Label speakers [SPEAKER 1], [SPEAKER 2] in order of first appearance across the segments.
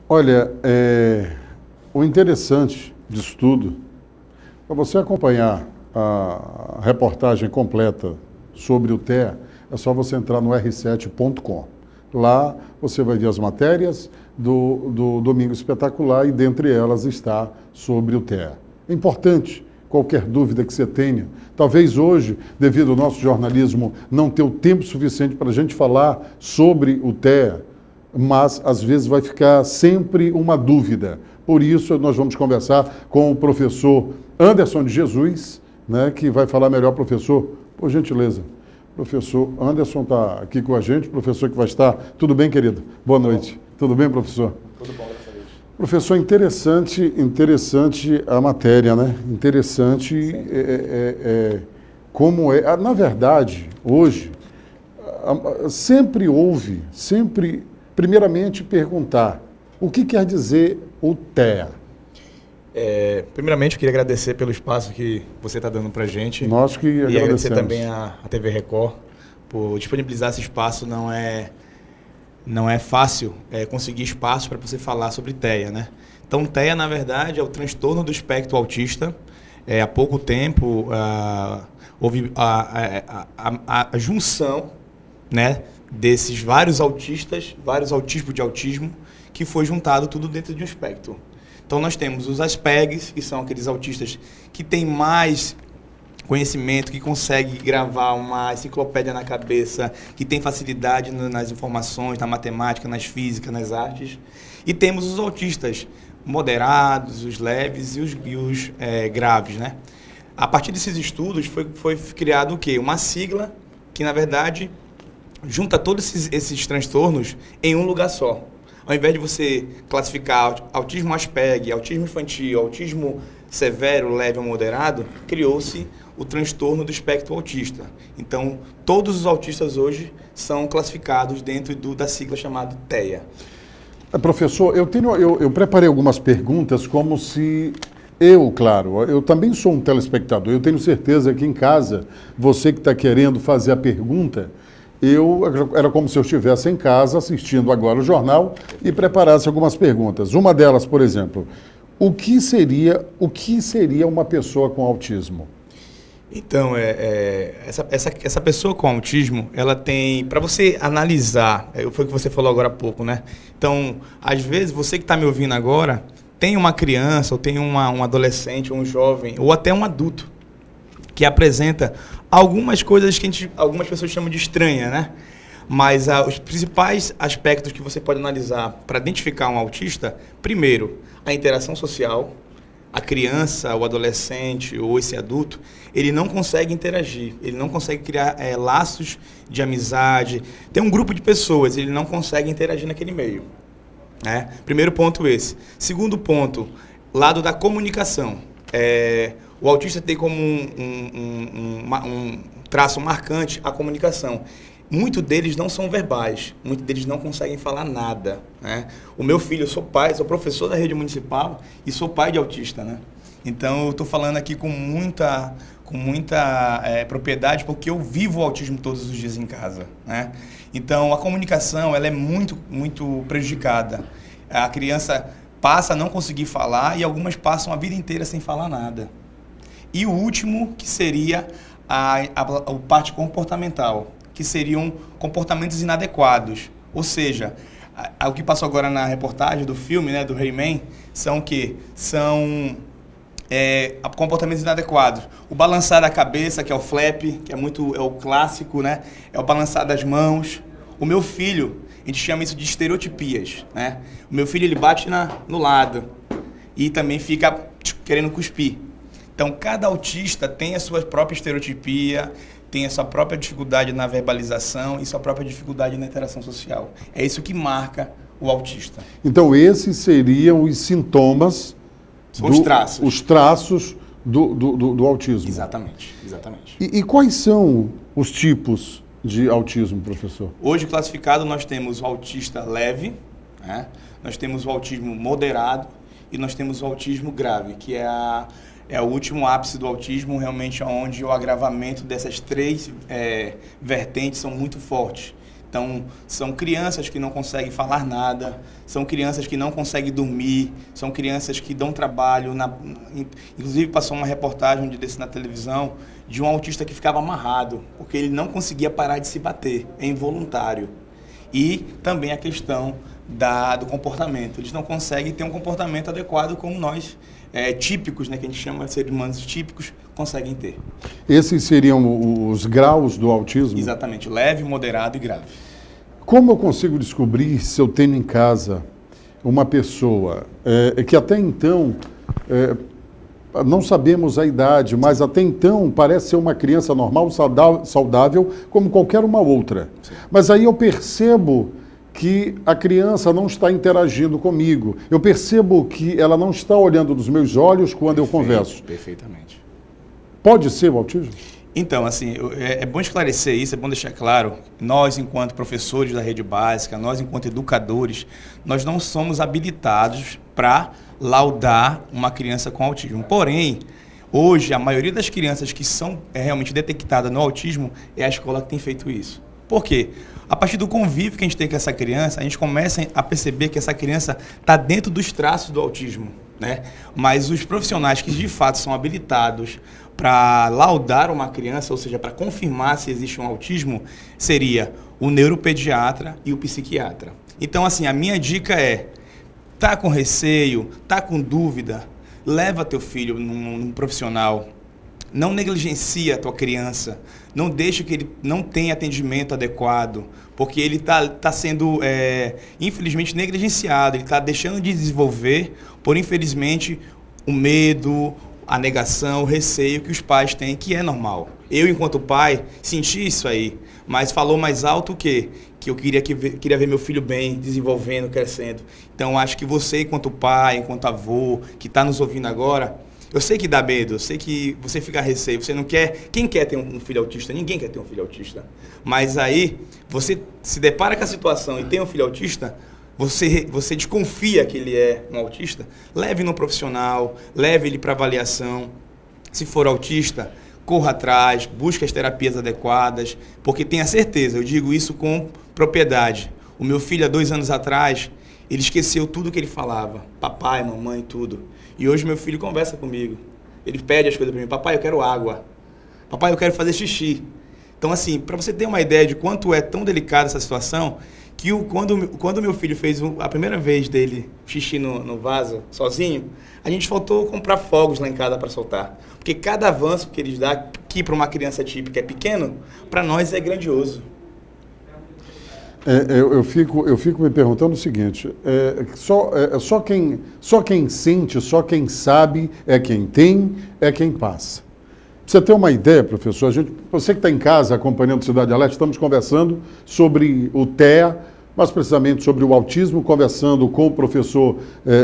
[SPEAKER 1] Olha, o interessante disso tudo, para você acompanhar a reportagem completa sobre o TEA, é só você entrar no r7.com. Lá você vai ver as matérias do Domingo Espetacular e dentre elas está sobre o TEA. É importante, qualquer dúvida que você tenha. Talvez hoje, devido ao nosso jornalismo não ter o tempo suficiente para a gente falar sobre o TEA, mas às vezes vai ficar sempre uma dúvida. Por isso, nós vamos conversar com o professor Anderson de Jesus, né, que vai falar melhor. Professor, por gentileza. Professor Anderson está aqui com a gente, professor que vai estar... Tudo bem, querido? Boa noite. Tudo bem, professor?
[SPEAKER 2] Tudo bom, graças a Deus.
[SPEAKER 1] Professor, interessante a matéria, né? Interessante como é... Na verdade, hoje, primeiramente, perguntar o que quer dizer o TEA?
[SPEAKER 2] Primeiramente, eu queria agradecer pelo espaço que você está dando para a gente.
[SPEAKER 1] Nós que agradecemos.
[SPEAKER 2] E agradecer também a TV Record por disponibilizar esse espaço. Não é fácil conseguir espaço para você falar sobre TEA, né? Então, TEA, na verdade, é o transtorno do espectro autista. Há pouco tempo, houve a junção, né, desses vários autistas, vários tipos de autismo, que foi juntado tudo dentro de um espectro. Então, nós temos os Aspergers, que são aqueles autistas que têm mais conhecimento, que conseguem gravar uma enciclopédia na cabeça, que tem facilidade nas informações, na matemática, nas físicas, nas artes. E temos os autistas moderados, os leves e os graves, né? A partir desses estudos, foi criado o quê? Uma sigla que, na verdade, junta todos esses transtornos em um lugar só. Ao invés de você classificar autismo Asperger, autismo infantil, autismo severo, leve ou moderado, criou-se o transtorno do espectro autista. Então, todos os autistas hoje são classificados dentro da sigla chamada TEA.
[SPEAKER 1] Professor, eu preparei algumas perguntas como se... Claro, eu também sou um telespectador. Eu tenho certeza que em casa, você que está querendo fazer a pergunta... Era como se eu estivesse em casa assistindo agora o jornal e preparasse algumas perguntas. Uma delas, por exemplo, o que seria uma pessoa com autismo?
[SPEAKER 2] Então, essa pessoa com autismo, ela tem, para você analisar, foi o que você falou agora há pouco, né? Então, às vezes, você que está me ouvindo agora, tem uma criança, ou tem um adolescente, ou um jovem, ou até um adulto, que apresenta algumas coisas que algumas pessoas chamam de estranha, né? Mas os principais aspectos que você pode analisar para identificar um autista, primeiro, a interação social. A criança, o adolescente ou esse adulto, ele não consegue interagir, ele não consegue criar laços de amizade. Tem um grupo de pessoas, ele não consegue interagir naquele meio, né? Primeiro ponto esse. Segundo ponto, lado da comunicação. O autista tem como um traço marcante a comunicação. Muitos deles não são verbais, muitos deles não conseguem falar nada, né? O meu filho, eu sou pai, sou professor da rede municipal e sou pai de autista, né? Então, eu estou falando aqui com muita propriedade, porque eu vivo o autismo todos os dias em casa, né? Então, a comunicação ela é muito, muito prejudicada. A criança passa a não conseguir falar e algumas passam a vida inteira sem falar nada. E o último, que seria a parte comportamental, que seriam comportamentos inadequados. Ou seja, o que passou agora na reportagem do filme, né, do He-Man, são o quê? São comportamentos inadequados. O balançar da cabeça, que é o flap, que é o clássico, né? É o balançar das mãos. O meu filho, a gente chama isso de estereotipias, né? O meu filho, ele bate no lado e também fica querendo cuspir. Então, cada autista tem a sua própria estereotipia, tem a sua própria dificuldade na verbalização e sua própria dificuldade na interação social. É isso que marca o autista.
[SPEAKER 1] Então, esses seriam os sintomas, os traços do autismo.
[SPEAKER 2] Exatamente, exatamente.
[SPEAKER 1] E quais são os tipos de autismo, professor?
[SPEAKER 2] Hoje, classificado, nós temos o autista leve, né? Nós temos o autismo moderado e nós temos o autismo grave, que é o último ápice do autismo, realmente onde o agravamento dessas três vertentes são muito fortes. Então, são crianças que não conseguem falar nada, são crianças que não conseguem dormir, são crianças que dão trabalho. Inclusive, passou uma reportagem onde desse na televisão de um autista que ficava amarrado, porque ele não conseguia parar de se bater, é involuntário. E também a questão do comportamento. Eles não conseguem ter um comportamento adequado como nós, típicos, né, que a gente chama de seres humanos típicos, conseguem ter.
[SPEAKER 1] Esses seriam os graus do autismo?
[SPEAKER 2] Exatamente, leve, moderado e grave.
[SPEAKER 1] Como eu consigo descobrir se eu tenho em casa uma pessoa que até então, não sabemos a idade, mas até então parece ser uma criança normal, saudável, como qualquer uma outra. Sim. Mas aí eu percebo que a criança não está interagindo comigo. Eu percebo que ela não está olhando nos meus olhos quando eu converso.
[SPEAKER 2] Perfeitamente.
[SPEAKER 1] Pode ser o autismo?
[SPEAKER 2] Então, assim, é bom esclarecer isso, é bom deixar claro, nós, enquanto professores da rede básica, nós, enquanto educadores, nós não somos habilitados para laudar uma criança com autismo. Porém, hoje, a maioria das crianças que são realmente detectadas no autismo é a escola que tem feito isso. Por quê? A partir do convívio que a gente tem com essa criança, a gente começa a perceber que essa criança está dentro dos traços do autismo, né? Mas os profissionais que de fato são habilitados para laudar uma criança, ou seja, para confirmar se existe um autismo, seria o neuropediatra e o psiquiatra. Então, assim, a minha dica é, tá com receio, tá com dúvida, leva teu filho num profissional. Não negligencia a tua criança, não deixe que ele não tenha atendimento adequado, porque ele está sendo, infelizmente, negligenciado, ele está deixando de desenvolver por, infelizmente, o medo, a negação, o receio que os pais têm, que é normal. Eu, enquanto pai, senti isso aí, mas falou mais alto o quê? Que eu queria ver meu filho bem, desenvolvendo, crescendo. Então, acho que você, enquanto pai, enquanto avô, que está nos ouvindo agora, eu sei que dá medo, eu sei que você fica receio, você não quer... Quem quer ter um filho autista? Ninguém quer ter um filho autista. Mas aí, você se depara com a situação e tem um filho autista, você desconfia que ele é um autista, leve no profissional, leve ele para avaliação. Se for autista, corra atrás, busque as terapias adequadas, porque tenha certeza, eu digo isso com propriedade. O meu filho, há 2 anos atrás, ele esqueceu tudo que ele falava, papai, mamãe, tudo. E hoje meu filho conversa comigo. Ele pede as coisas para mim. Papai, eu quero água. Papai, eu quero fazer xixi. Então, assim, para você ter uma ideia de quanto é tão delicada essa situação, que quando meu filho fez a primeira vez dele xixi no vaso, sozinho, a gente faltou comprar fogos lá em casa para soltar. Porque cada avanço que eles dão, que para uma criança típica é pequeno, para nós é grandioso.
[SPEAKER 1] Eu fico me perguntando o seguinte, só quem sente, só quem sabe é quem tem, é quem passa. Pra você ter uma ideia, professor, você que está em casa acompanhando Cidade Alerta, estamos conversando sobre o TEA, mais precisamente sobre o autismo, conversando com o professor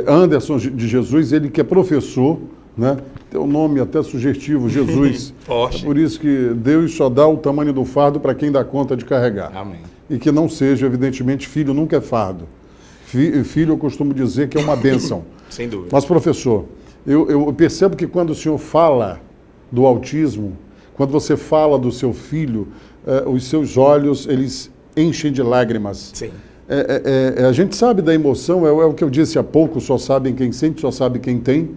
[SPEAKER 1] Anderson de Jesus, ele que é professor, né? Tem um nome até sugestivo, Jesus. É por isso que Deus só dá o tamanho do fardo para quem dá conta de carregar.
[SPEAKER 2] Amém.
[SPEAKER 1] E que não seja, evidentemente, filho nunca é fardo. Filho, eu costumo dizer que é uma bênção.
[SPEAKER 2] Sem dúvida.
[SPEAKER 1] Mas, professor, eu percebo que quando o senhor fala do autismo, quando você fala do seu filho, os seus olhos, eles enchem de lágrimas.
[SPEAKER 2] Sim.
[SPEAKER 1] A gente sabe da emoção, é o que eu disse há pouco, só sabem quem sente, só sabe quem tem.